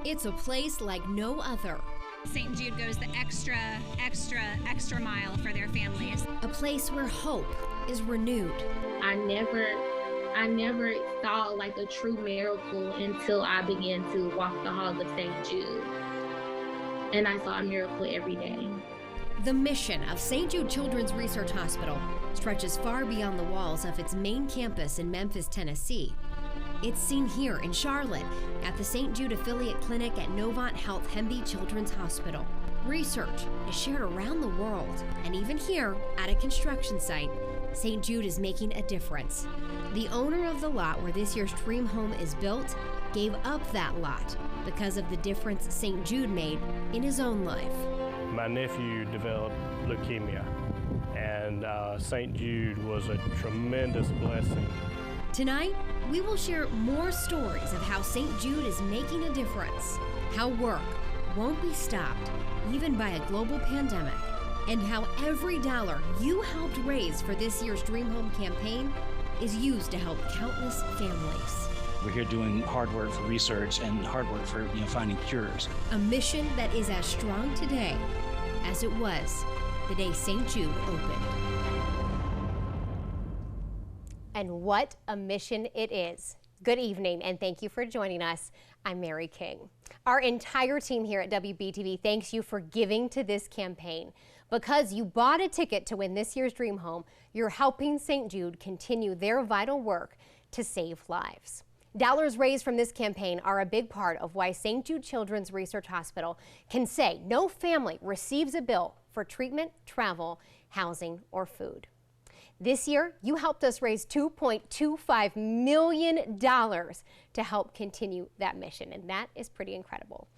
It's a place like no other. St. Jude goes the extra mile for their families. A place where hope is renewed. I never saw like a true miracle until I began to walk the halls of St. Jude. And I saw a miracle every day. The mission of St. Jude Children's Research Hospital stretches far beyond the walls of its main campus in Memphis, Tennessee. It's seen here in Charlotte at the St. Jude Affiliate Clinic at Novant Health Hemby Children's Hospital. Research is shared around the world, and even here at a construction site, St. Jude is making a difference. The owner of the lot where this year's dream home is built gave up that lot because of the difference St. Jude made in his own life. My nephew developed leukemia, and St. Jude was a tremendous blessing. Tonight, we will share more stories of how St. Jude is making a difference, how work won't be stopped, even by a global pandemic, and how every dollar you helped raise for this year's Dream Home campaign is used to help countless families. We're here doing hard work for research and hard work for finding cures. A mission that is as strong today as it was the day St. Jude opened. And what a mission it is. Good evening, and thank you for joining us. I'm Mary King. Our entire team here at WBTV thanks you for giving to this campaign. Because you bought a ticket to win this year's Dream Home, you're helping St. Jude continue their vital work to save lives. Dollars raised from this campaign are a big part of why St. Jude Children's Research Hospital can say no family receives a bill for treatment, travel, housing, or food. This year, you helped us raise $2.25 million to help continue that mission, and that is pretty incredible.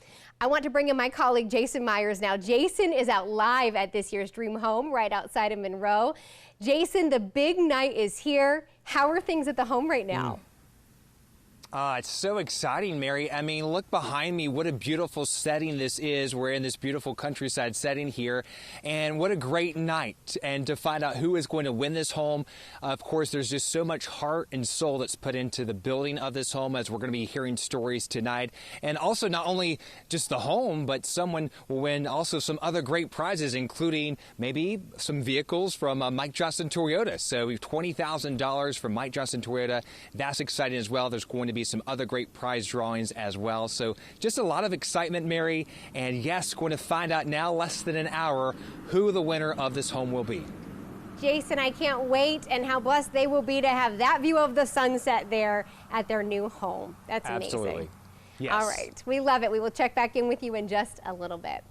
I want to bring in my colleague Jason Myers now. Jason is out live at this year's Dream Home right outside of Monroe. Jason, the big night is here. How are things at the home right now? It's so exciting, Mary. I mean, look behind me. What a beautiful setting this is. We're in this beautiful countryside setting here. And what a great night. And to find out who is going to win this home, of course, there's just so much heart and soul that's put into the building of this home, as we're going to be hearing stories tonight. And also not only just the home, but someone will win also some other great prizes, including maybe some vehicles from Mike Justin Toyota. So we have $20,000 from Mike Justin Toyota. That's exciting as well. There's going to be some other great prize drawings as well. So just a lot of excitement, Mary. And yes, going to find out now, less than an hour, who the winner of this home will be. Jason, I can't wait, and how blessed they will be to have that view of the sunset there at their new home. That's amazing. Absolutely. Yes. All right, we love it. We will check back in with you in just a little bit.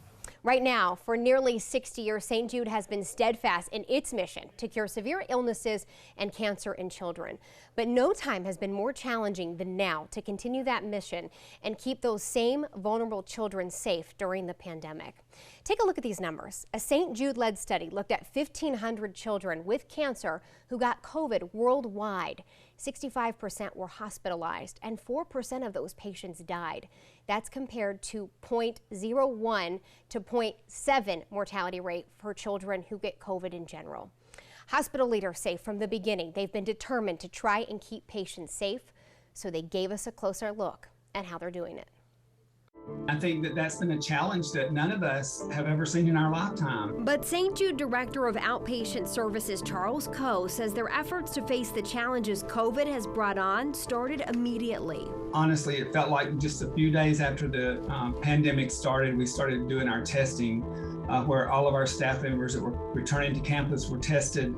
Right now, for nearly 60 years, St. Jude has been steadfast in its mission to cure severe illnesses and cancer in children. But no time has been more challenging than now to continue that mission and keep those same vulnerable children safe during the pandemic. Take a look at these numbers. A St. Jude-led study looked at 1,500 children with cancer who got COVID worldwide. 65% were hospitalized, and 4% of those patients died. That's compared to 0.01 to 0.7 mortality rate for children who get COVID in general. Hospital leaders say from the beginning they've been determined to try and keep patients safe, so they gave us a closer look at how they're doing it. I think that that's been a challenge that none of us have ever seen in our lifetime. But St. Jude Director of Outpatient Services Charles Coe says their efforts to face the challenges COVID has brought on started immediately. Honestly, it felt like just a few days after the pandemic started, we started doing our testing where all of our staff members that were returning to campus were tested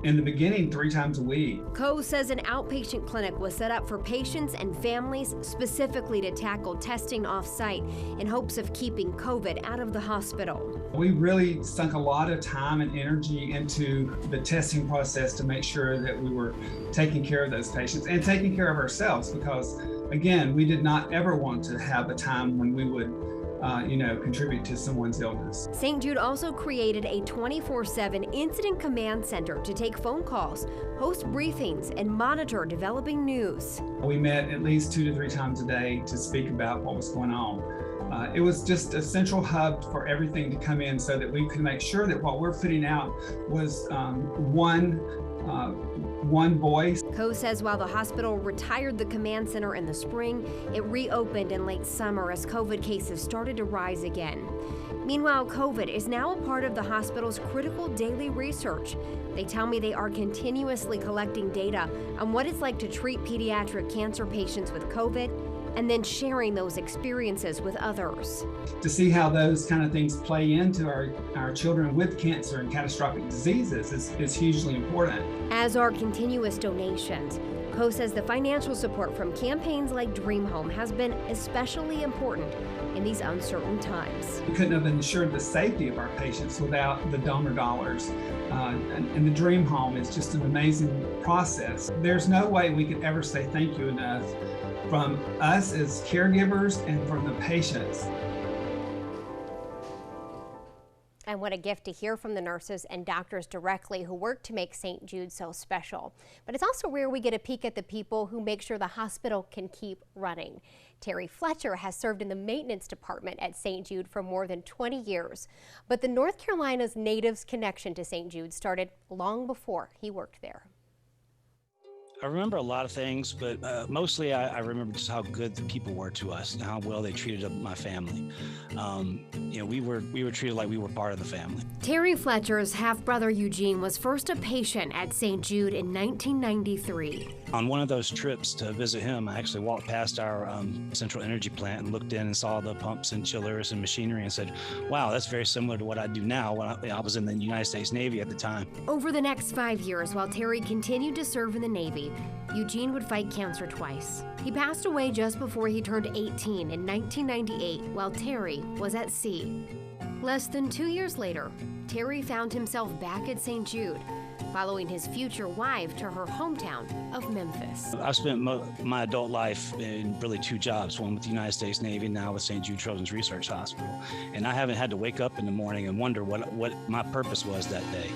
in the beginning 3 times a week. Coe says an outpatient clinic was set up for patients and families specifically to tackle testing off-site in hopes of keeping COVID out of the hospital. We really sunk a lot of time and energy into the testing process to make sure that we were taking care of those patients and taking care of ourselves, because again, we did not ever want to have a time when we would contribute to someone's illness. St. Jude also created a 24/7 incident command center to take phone calls, host briefings, and monitor developing news. We met at least 2 to 3 times a day to speak about what was going on. It was just a central hub for everything to come in so that we could make sure that what we're fitting out was one, one boy. Coe says while the hospital retired the command center in the spring, it reopened in late summer as COVID cases started to rise again. Meanwhile, COVID is now a part of the hospital's critical daily research. They tell me they are continuously collecting data on what it's like to treat pediatric cancer patients with COVID and then sharing those experiences with others. To see how those kind of things play into our children with cancer and catastrophic diseases is hugely important. As are continuous donations. Coe says the financial support from campaigns like Dream Home has been especially important in these uncertain times. We couldn't have ensured the safety of our patients without the donor dollars. And the Dream Home is just an amazing process. There's no way we could ever say thank you enough from us as caregivers and from the patients. And what a gift to hear from the nurses and doctors directly who work to make St. Jude so special. But it's also rare we get a peek at the people who make sure the hospital can keep running. Terry Fletcher has served in the maintenance department at St. Jude for more than 20 years. But the North Carolina's natives' connection to St. Jude started long before he worked there. I remember a lot of things, but mostly I remember just how good the people were to us and how well they treated my family. You know, we were treated like we were part of the family. Terry Fletcher's half-brother Eugene was first a patient at St. Jude in 1993. On one of those trips to visit him, I actually walked past our central energy plant and looked in and saw the pumps and chillers and machinery and said, wow, that's very similar to what I do now when I was in the United States Navy at the time. Over the next 5 years, while Terry continued to serve in the Navy, Eugene would fight cancer twice. He passed away just before he turned 18 in 1998 while Terry was at sea. Less than 2 years later, Terry found himself back at St. Jude, following his future wife to her hometown of Memphis. I've spent my adult life in really two jobs, one with the United States Navy and now with St. Jude Children's Research Hospital. And I haven't had to wake up in the morning and wonder what my purpose was that day.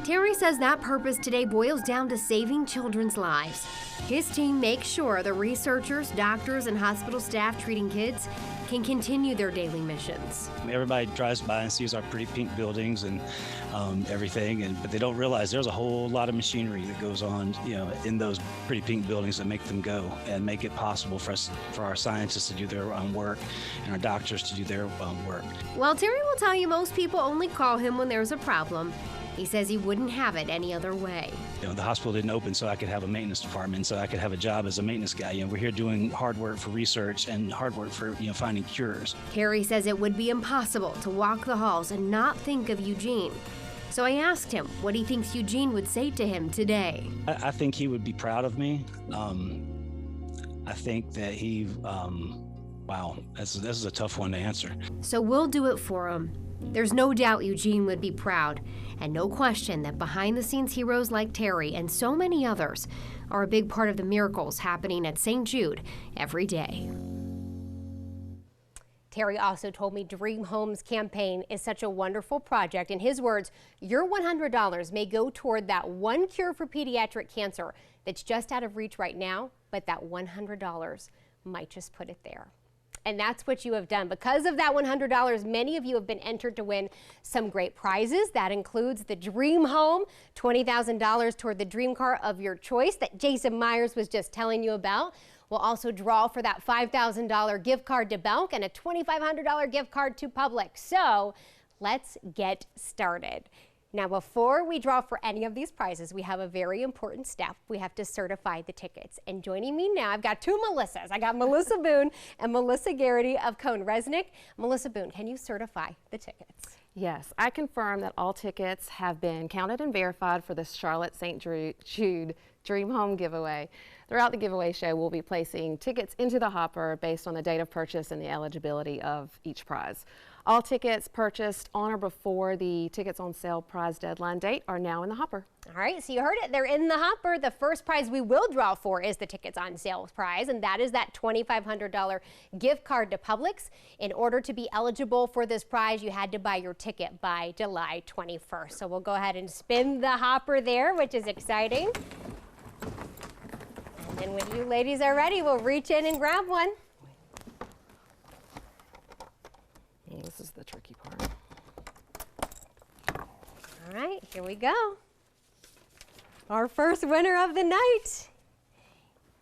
Terry says that purpose today boils down to saving children's lives. His team makes sure the researchers, doctors, and hospital staff treating kids can continue their daily missions. Everybody drives by and sees our pretty pink buildings and everything, but they don't realize there's a whole lot of machinery that goes on, you know, in those pretty pink buildings that make them go and make it possible for our scientists to do their work and our doctors to do their work. While Terry will tell you most people only call him when there's a problem, he says he wouldn't have it any other way. You know, the hospital didn't open so I could have a maintenance department, so I could have a job as a maintenance guy. You know, we're here doing hard work for research and hard work for, you know, finding cures. Terry says it would be impossible to walk the halls and not think of Eugene. So I asked him what he thinks Eugene would say to him today. I think he would be proud of me. I think that he, wow, this is a tough one to answer. So we'll do it for him. There's no doubt Eugene would be proud, and no question that behind-the-scenes heroes like Terry and so many others are a big part of the miracles happening at St. Jude every day. Terry also told me Dream Home's campaign is such a wonderful project. In his words, your $100 may go toward that one cure for pediatric cancer that's just out of reach right now, but that $100 might just put it there. And that's what you have done. Because of that $100, many of you have been entered to win some great prizes. That includes the Dream Home, $20,000 toward the dream car of your choice that Jason Myers was just telling you about. We'll also draw for that $5,000 gift card to Belk and a $2,500 gift card to Publix. So let's get started. Now, before we draw for any of these prizes, we have a very important step. We have to certify the tickets. And joining me now, I've got two Melissas. I got Melissa Boone and Melissa Garrity of Cone-Resnick. Melissa Boone, can you certify the tickets? Yes, I confirm that all tickets have been counted and verified for the Charlotte St. Jude Dream Home giveaway. Throughout the giveaway show, we'll be placing tickets into the hopper based on the date of purchase and the eligibility of each prize. All tickets purchased on or before the tickets on sale prize deadline date are now in the hopper. All right, so you heard it. They're in the hopper. The first prize we will draw for is the tickets on sale prize, and that is that $2,500 gift card to Publix. In order to be eligible for this prize, you had to buy your ticket by July 21st. So we'll go ahead and spin the hopper there, which is exciting. And then when you ladies are ready, we'll reach in and grab one. This is the tricky part. All right, here we go. Our first winner of the night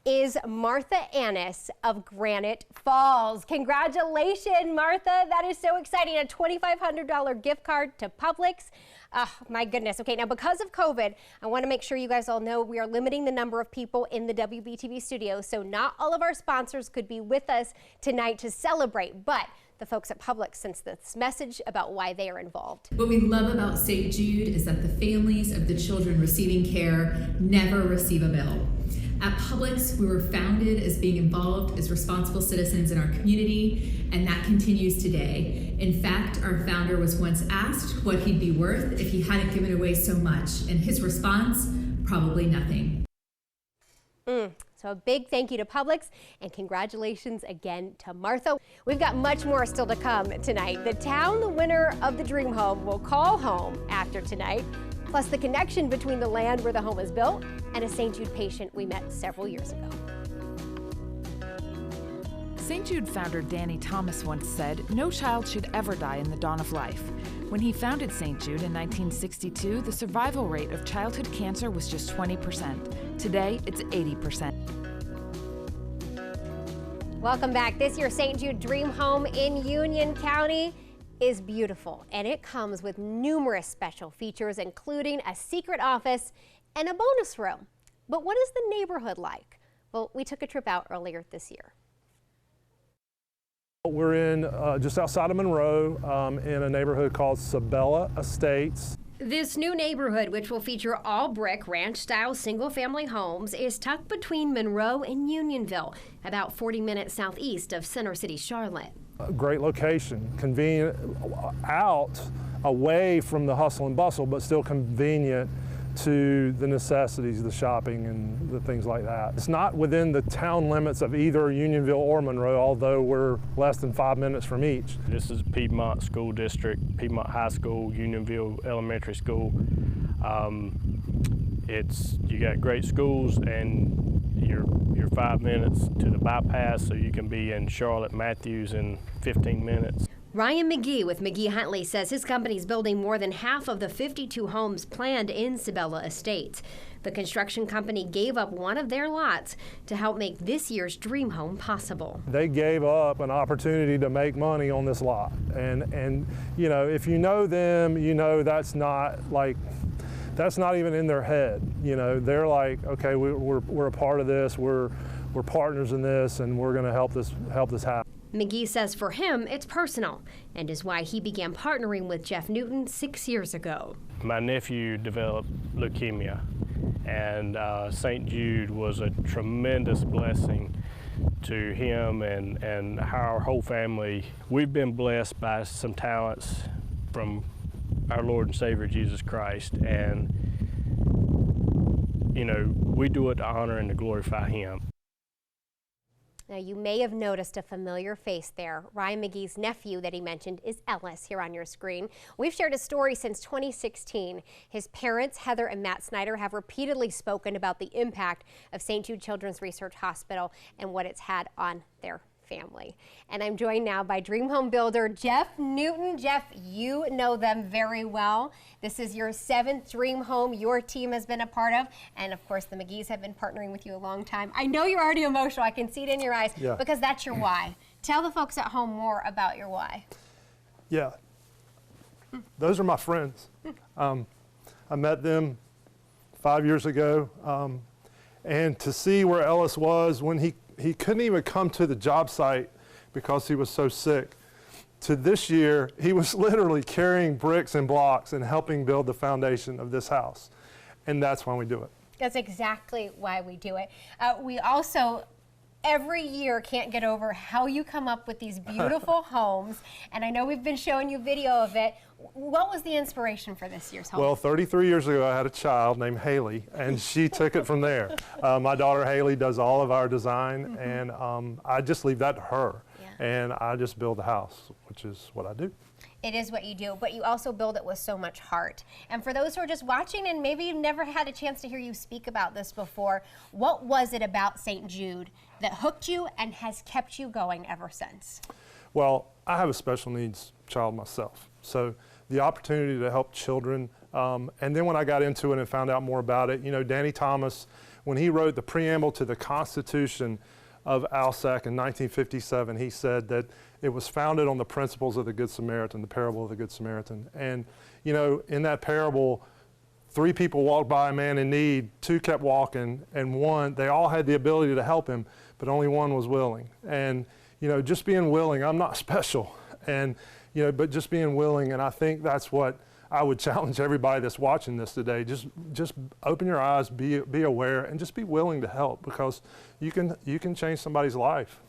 is Martha Annis of Granite Falls. Congratulations, Martha. That is so exciting. A $2,500 gift card to Publix. Oh, my goodness. Okay, now because of COVID, I want to make sure you guys all know we are limiting the number of people in the WBTV studio, so not all of our sponsors could be with us tonight to celebrate, but the folks at Publix sent this message about why they are involved. What we love about St. Jude is that the families of the children receiving care never receive a bill. At Publix, we were founded as being involved as responsible citizens in our community, and that continues today. In fact, our founder was once asked what he'd be worth if he hadn't given away so much, and his response, probably nothing. So a big thank you to Publix, and congratulations again to Martha. We've got much more still to come tonight. The town the winner of the dream home will call home after tonight, plus the connection between the land where the home is built and a St. Jude patient we met several years ago. St. Jude founder Danny Thomas once said, "No child should ever die in the dawn of life." When he founded St. Jude in 1962, the survival rate of childhood cancer was just 20%. Today, it's 80%. Welcome back. This year's St. Jude Dream Home in Union County is beautiful, and it comes with numerous special features, including a secret office and a bonus room. But what is the neighborhood like? Well, we took a trip out earlier this year. We're in just outside of Monroe in a neighborhood called Sabella Estates. This new neighborhood, which will feature all brick ranch-style single-family homes, is tucked between Monroe and Unionville, about 40 minutes southeast of Center City, Charlotte. A great location, convenient, out, away from the hustle and bustle, but still convenient to the necessities, the shopping and the things like that. It's not within the town limits of either Unionville or Monroe, although we're less than 5 minutes from each. This is Piedmont School District, Piedmont High School, Unionville Elementary School. You got great schools, and you're 5 minutes to the bypass, so you can be in Charlotte Matthews in 15 minutes. Ryan McGee with McGee Huntley says his company's building more than half of the 52 homes planned in Sabella Estates. The construction company gave up one of their lots to help make this year's dream home possible. They gave up an opportunity to make money on this lot. And you know, if you know them, you know that's not even in their head. You know, they're like, okay, we're a part of this, we're partners in this, and we're gonna help this happen. McGee says for him, it's personal, and is why he began partnering with Jeff Newton 6 years ago. My nephew developed leukemia, and St. Jude was a tremendous blessing to him and our whole family. We've been blessed by some talents from our Lord and Savior Jesus Christ, and you know, we do it to honor and to glorify Him. Now, you may have noticed a familiar face there. Ryan McGee's nephew that he mentioned is Ellis here on your screen. We've shared his story since 2016. His parents, Heather and Matt Snyder, have repeatedly spoken about the impact of St. Jude Children's Research Hospital and what it's had on their family. And I'm joined now by dream home builder Jeff Newton. Jeff, you know them very well. This is your 7th dream home your team has been a part of, and of course the McGees have been partnering with you a long time. I know you're already emotional. I can see it in your eyes, because that's your why. Tell the folks at home more about your why. Yeah, those are my friends. I met them 5 years ago, and to see where Ellis was when he couldn't even come to the job site because he was so sick, to this year, he was literally carrying bricks and blocks and helping build the foundation of this house. And that's why we do it. That's exactly why we do it. We also, every year, can't get over how you come up with these beautiful homes. And I know we've been showing you video of it. What was the inspiration for this year's home? Well, 33 years ago, I had a child named Haley, and she took it from there. My daughter Haley does all of our design, and I just leave that to her. And I just build the house, which is what I do. It is what you do, but you also build it with so much heart. And for those who are just watching and maybe you've never had a chance to hear you speak about this before, what was it about St. Jude that hooked you and has kept you going ever since? Well, I have a special needs child myself. So the opportunity to help children And then when I got into it and found out more about it, you know, Danny Thomas, when he wrote the preamble to the Constitution of ALSAC in 1957, he said that it was founded on the principles of the Good Samaritan, the parable of the Good Samaritan. And, you know, in that parable, 3 people walked by a man in need, 2 kept walking, and 1, they all had the ability to help him, but only 1 was willing. And, you know, just being willing, I'm not special, and, you know, but just being willing, and I think that's what I would challenge everybody that's watching this today. Just open your eyes, be aware, and just be willing to help, because you can change somebody's life.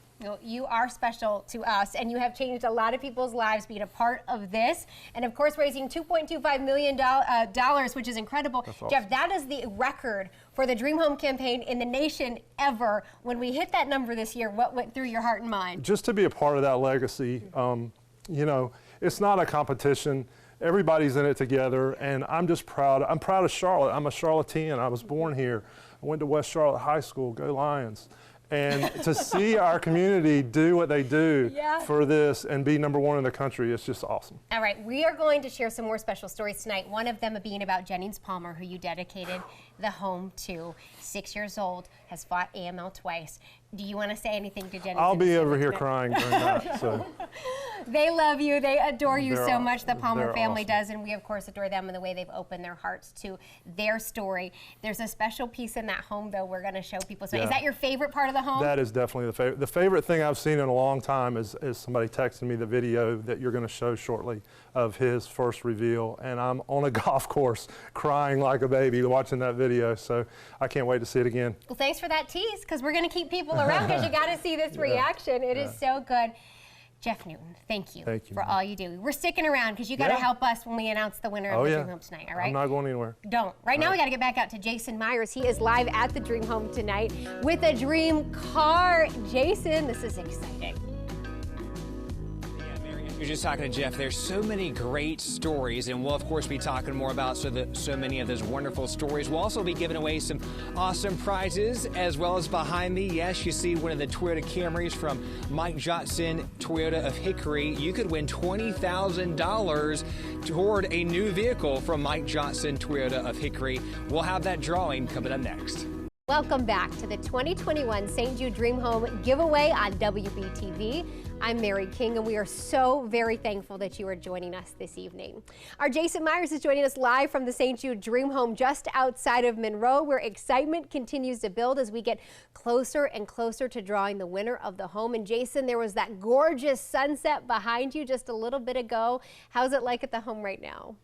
You are special to us, and you have changed a lot of people's lives being a part of this, and of course raising $2.25 million, which is incredible. Awesome. Jeff, that is the record for the Dream Home campaign in the nation ever. When we hit that number this year, what went through your heart and mind? Just to be a part of that legacy. You know, it's not a competition. Everybody's in it together, and I'm just proud. I'm proud of Charlotte. I'm a Charlottean. I was born here. I went to West Charlotte High School. Go Lions. And to see our community do what they do for this and be #1 in the country, it's just awesome. All right, we are going to share some more special stories tonight. One of them being about Jennings Palmer, who you dedicated the home to. 6 years old, has fought AML twice. Do you want to say anything to Jennings? I'll be over here crying during that. So. They love you. They adore you so much. The Palmer family does, and we, of course, adore them and the way they've opened their hearts to their story. There's a special piece in that home, though, we're going to show people. So is that your favorite part of the home? That is definitely the favorite. The favorite thing I've seen in a long time is somebody texting me the video that you're going to show shortly of his first reveal, and I'm on a golf course crying like a baby watching that video, so I can't wait to see it again. Well, thanks for that tease, because we're going to keep people around, because you got to see this reaction. It is so good. Jeff Newton, thank you for all you do. We're sticking around because you got to help us when we announce the winner of the Dream Home tonight, all right? I'm not going anywhere. Don't. Right now we got to get back out to Jason Myers. He is live at the Dream Home tonight with a dream car. Jason, this is exciting. You're just talking to Jeff. There's so many great stories, and we'll of course be talking more about so many of those wonderful stories. We'll also be giving away some awesome prizes, as well as behind me. Yes, you see one of the Toyota Camrys from Mike Johnson Toyota of Hickory. You could win $20,000 toward a new vehicle from Mike Johnson Toyota of Hickory. We'll have that drawing coming up next. Welcome back to the 2021 St. Jude Dream Home giveaway on WBTV. I'm Mary King, and we are so very thankful that you are joining us this evening. Our Jason Myers is joining us live from the St. Jude Dream Home just outside of Monroe, where excitement continues to build as we get closer and closer to drawing the winner of the home. And Jason, there was that gorgeous sunset behind you just a little bit ago. How's it like at the home right now?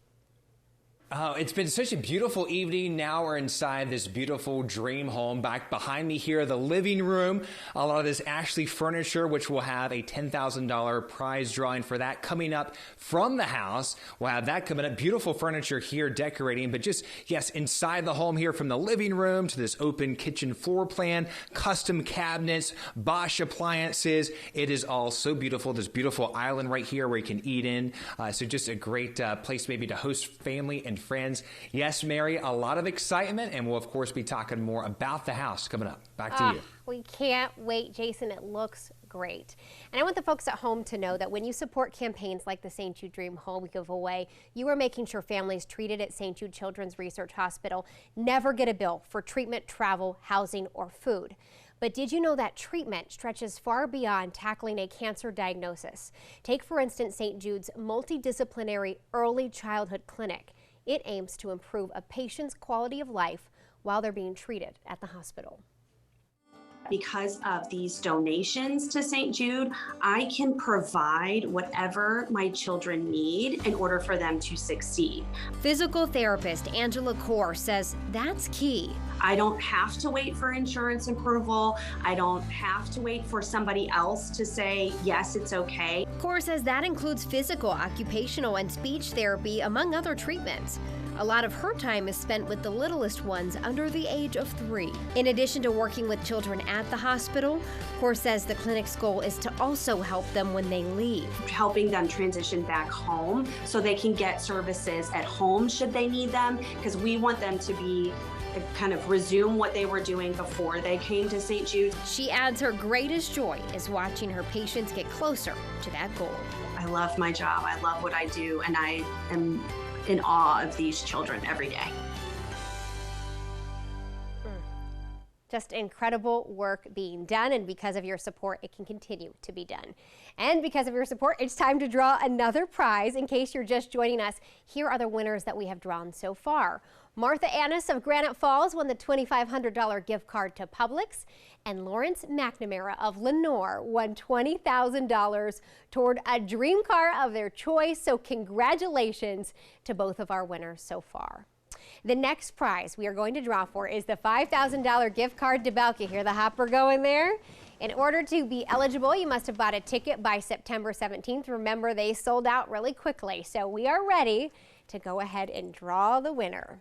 Oh, it's been such a beautiful evening. Now we're inside this beautiful dream home. Back behind me here, the living room. A lot of this Ashley furniture, which will have a $10,000 prize drawing for that coming up from the house. We'll have that coming up. Beautiful furniture here decorating, but just, yes, inside the home here, from the living room to this open kitchen floor plan, custom cabinets, Bosch appliances. It is all so beautiful. This beautiful island right here where you can eat in. So just a great place maybe to host family and friends. Yes, Mary, a lot of excitement, and we'll of course be talking more about the house coming up. Back to you. We can't wait, Jason. It looks great. And I want the folks at home to know that when you support campaigns like the St. Jude Dream Home giveaway, you are making sure families treated at St. Jude Children's Research Hospital never get a bill for treatment, travel, housing, or food. But did you know that treatment stretches far beyond tackling a cancer diagnosis? Take, for instance, St. Jude's multidisciplinary early childhood clinic. It aims to improve a patient's quality of life while they're being treated at the hospital. Because of these donations to St. Jude, I can provide whatever my children need in order for them to succeed. Physical therapist Angela Kaur says that's key. I don't have to wait for insurance approval. I don't have to wait for somebody else to say, yes, it's okay. Kaur says that includes physical, occupational, and speech therapy, among other treatments. A lot of her time is spent with the littlest ones under the age of 3. In addition to working with children at the hospital, Kaur says the clinic's goal is to also help them when they leave. Helping them transition back home so they can get services at home should they need them, because we want them to be kind of resume what they were doing before they came to St. Jude. She adds her greatest joy is watching her patients get closer to that goal. I love my job. I love what I do, and I am in awe of these children every day. Just incredible work being done, and because of your support, it can continue to be done. And because of your support, it's time to draw another prize. In case you're just joining us, here are the winners that we have drawn so far. Martha Annis of Granite Falls won the $2,500 gift card to Publix, and Lawrence McNamara of Lenore won $20,000 toward a dream car of their choice. So congratulations to both of our winners so far. The next prize we are going to draw for is the $5,000 gift card to Belka. Hear the hopper going there? In order to be eligible, you must have bought a ticket by September 17th. Remember, they sold out really quickly, so we are ready to go ahead and draw the winner.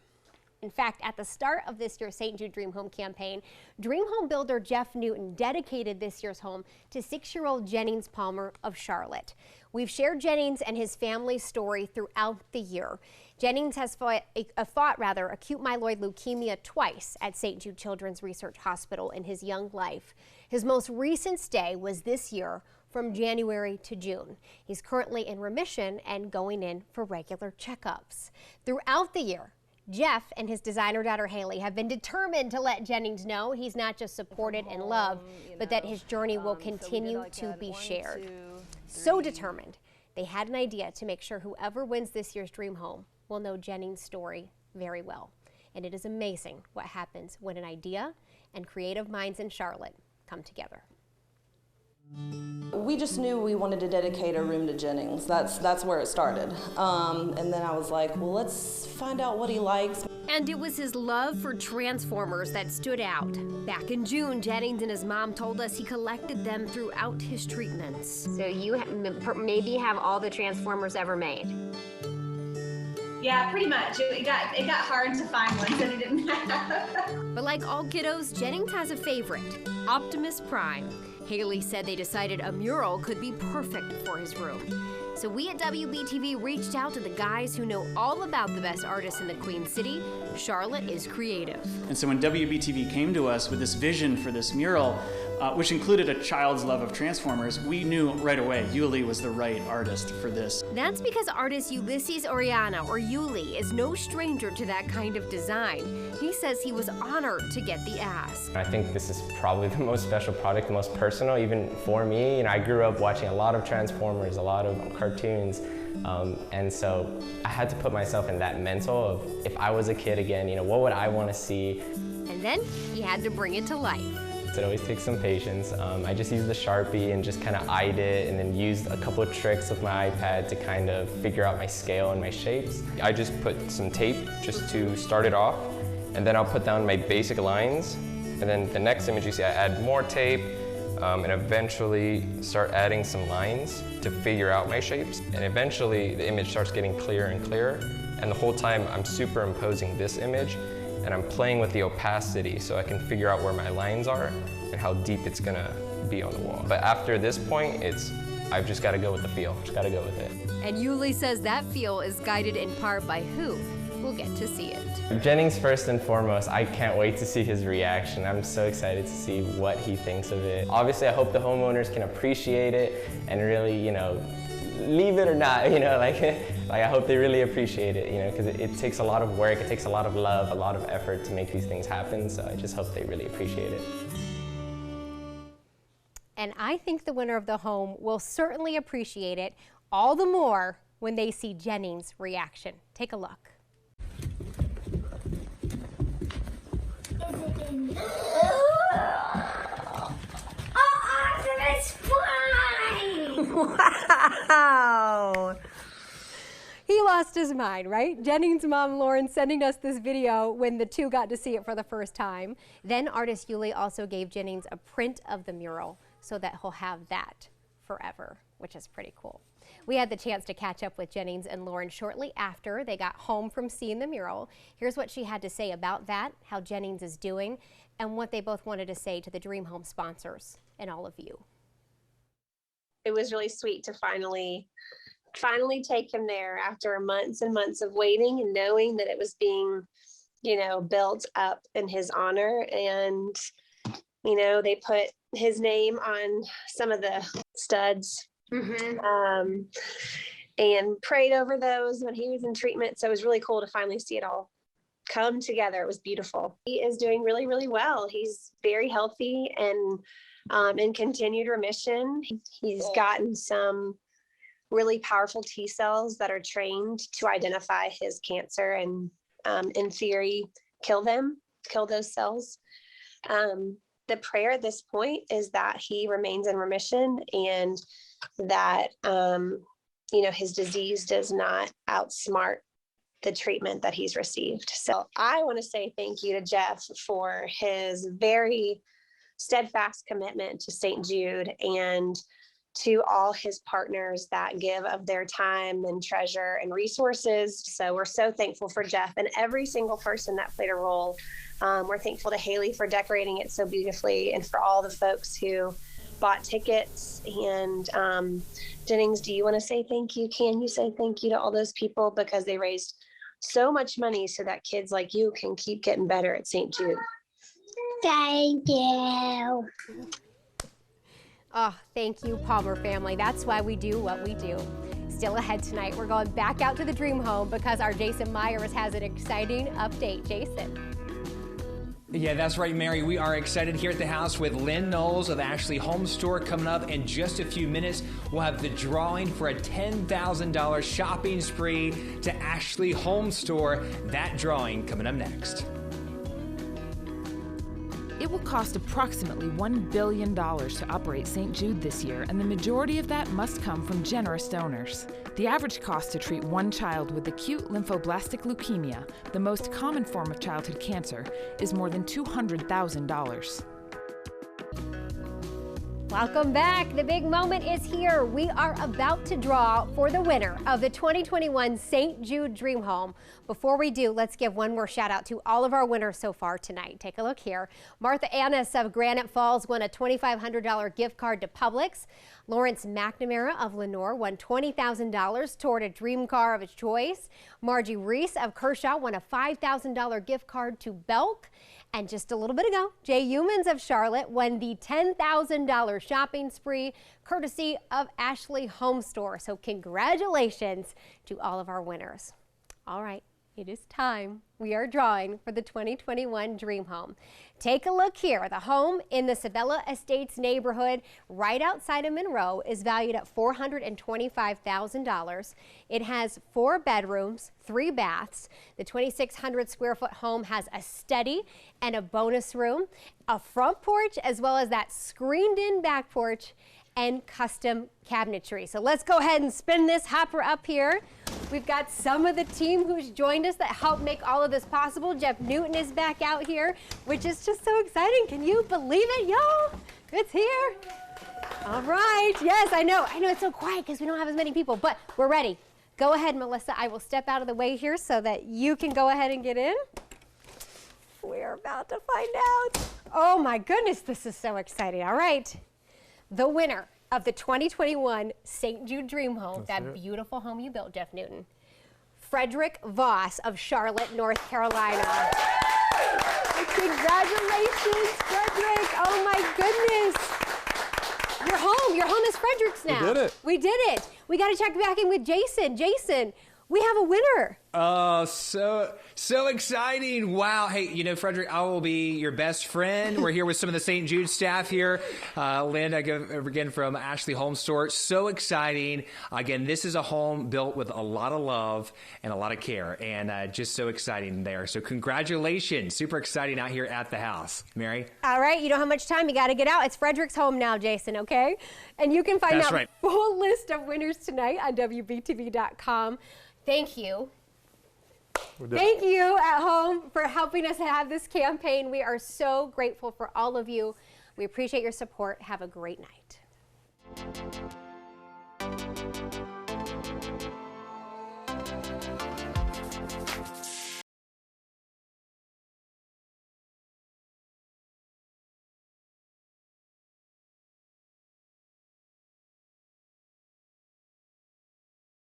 In fact, at the start of this year's St. Jude Dream Home campaign, Dream Home builder Jeff Newton dedicated this year's home to 6-year-old Jennings Palmer of Charlotte. We've shared Jennings and his family's story throughout the year. Jennings has fought acute myeloid leukemia twice at St. Jude Children's Research Hospital in his young life. His most recent stay was this year from January to June. He's currently in remission and going in for regular checkups. Throughout the year, Jeff and his designer daughter Haley have been determined to let Jennings know he's not just supported and loved, but that his journey will continue to be shared. So determined, they had an idea to make sure whoever wins this year's Dream Home will know Jennings' story very well. And it is amazing what happens when an idea and creative minds in Charlotte come together. We just knew we wanted to dedicate a room to Jennings. That's where it started. And then I was like, well, let's find out what he likes. And it was his love for Transformers that stood out. Back in June, Jennings and his mom told us he collected them throughout his treatments. So you maybe have all the Transformers ever made? Yeah, pretty much. It got hard to find ones that he didn't have. But like all kiddos, Jennings has a favorite, Optimus Prime. Haley said they decided a mural could be perfect for his room. So we at WBTV reached out to the guys who know all about the best artists in the Queen City. Charlotte is creative. And so when WBTV came to us with this vision for this mural, which included a child's love of Transformers, we knew right away Yuli was the right artist for this. That's because artist Ulysses Oriana, or Yuli, is no stranger to that kind of design. He says he was honored to get the ask. I think this is probably the most special product, the most personal, even for me. You know, I grew up watching a lot of Transformers, a lot of cartoons, and so I had to put myself in that mental of, if I was a kid again, you know, what would I want to see? And then he had to bring it to life. It always takes some patience. I just used the Sharpie and just kind of eyed it, and then used a couple of tricks with my iPad to kind of figure out my scale and my shapes. I just put some tape just to start it off, and then I'll put down my basic lines, and then the next image you see I add more tape, and eventually start adding some lines to figure out my shapes. And eventually the image starts getting clearer and clearer, and the whole time I'm superimposing this image, and I'm playing with the opacity so I can figure out where my lines are and how deep it's gonna be on the wall. But after this point, I've just gotta go with the feel, just gotta go with it. And Yuli says that feel is guided in part by who will get to see it. Jennings, first and foremost, I can't wait to see his reaction. I'm so excited to see what he thinks of it. Obviously, I hope the homeowners can appreciate it and really, you know, leave it or not, you know, like I hope they really appreciate it, you know, because it takes a lot of work, it takes a lot of love, a lot of effort to make these things happen, so I just hope they really appreciate it. And I think the winner of the home will certainly appreciate it, all the more when they see Jennings' reaction. Take a look. Wow! He lost his mind, right? Jennings' mom, Lauren, sending us this video when the two got to see it for the first time. Then artist Yuli also gave Jennings a print of the mural so that he'll have that forever, which is pretty cool. We had the chance to catch up with Jennings and Lauren shortly after they got home from seeing the mural. Here's what she had to say about that, how Jennings is doing, and what they both wanted to say to the Dream Home sponsors and all of you. It was really sweet to finally take him there after months and months of waiting and knowing that it was being, you know, built up in his honor. And, you know, they put his name on some of the studs. Mm-hmm. and prayed over those when he was in treatment. So it was really cool to finally see it all come together. It was beautiful. He is doing really, really well. He's very healthy and in continued remission. He's gotten some really powerful T cells that are trained to identify his cancer and in theory, kill those cells. The prayer at this point is that he remains in remission and that, his disease does not outsmart the treatment that he's received. So I want to say thank you to Jeff for his very steadfast commitment to St. Jude and to all his partners that give of their time and treasure and resources. So we're so thankful for Jeff and every single person that played a role. We're thankful to Haley for decorating it so beautifully and for all the folks who bought tickets. And Jennings, do you want to say thank you? Can you say thank you to all those people, because they raised so much money so that kids like you can keep getting better at St. Jude? Thank you. Oh, thank you, Palmer family. That's why we do what we do. Still ahead tonight, we're going back out to the dream home because our Jason Myers has an exciting update. Jason. Yeah, that's right, Mary. We are excited here at the house with Lynn Knowles of Ashley Home Store. Coming up in just a few minutes, we'll have the drawing for a $10,000 shopping spree to Ashley Home Store. That drawing coming up next. It will cost approximately $1 billion to operate St. Jude this year, and the majority of that must come from generous donors. The average cost to treat one child with acute lymphoblastic leukemia, the most common form of childhood cancer, is more than $200,000. Welcome back. The big moment is here. We are about to draw for the winner of the 2021 St. Jude Dream Home. Before we do, let's give one more shout out to all of our winners so far tonight. Take a look here. Martha Annis of Granite Falls won a $2,500 gift card to Publix. Lawrence McNamara of Lenore won $20,000 toward a dream car of his choice. Margie Reese of Kershaw won a $5,000 gift card to Belk. And just a little bit ago, Jay Humans of Charlotte won the $10,000 shopping spree courtesy of Ashley Home Store. So congratulations to all of our winners. All right, it is time. We are drawing for the 2021 Dream Home. Take a look here. The home in the Sabella Estates neighborhood right outside of Monroe is valued at $425,000. It has 4 bedrooms, 3 baths. The 2,600 square foot home has a study and a bonus room, a front porch, as well as that screened in back porch and custom cabinetry. So let's go ahead and spin this hopper up here. We've got some of the team who's joined us that helped make all of this possible. Jeff Newton is back out here, which is just so exciting. Can you believe it, y'all? It's here. All right. Yes, I know it's so quiet because we don't have as many people, but we're ready. Go ahead, Melissa. I will step out of the way here so that you can go ahead and get in. We're about to find out. Oh my goodness, this is so exciting. All right. The winner of the 2021 St. Jude Dream Home, that beautiful home you built, Jeff Newton, Frederick Voss of Charlotte, North Carolina. Congratulations, Frederick. Oh my goodness. You're home. Your home is Frederick's now. We did it. We did it. We got to check back in with Jason. Jason, we have a winner. Oh, so exciting. Wow. Hey, Frederick, I will be your best friend. We're here with some of the St. Jude staff here. Lynn, again, from Ashley Home Store. So exciting. Again, this is a home built with a lot of love and a lot of care, and just so exciting there. So congratulations. Super exciting out here at the house. Mary? All right. You don't have much time. You got to get out. It's Frederick's home now, Jason, okay? And you can find out full list of winners tonight on WBTV.com. Thank you. Thank you at home for helping us have this campaign. We are so grateful for all of you. We appreciate your support. Have a great night.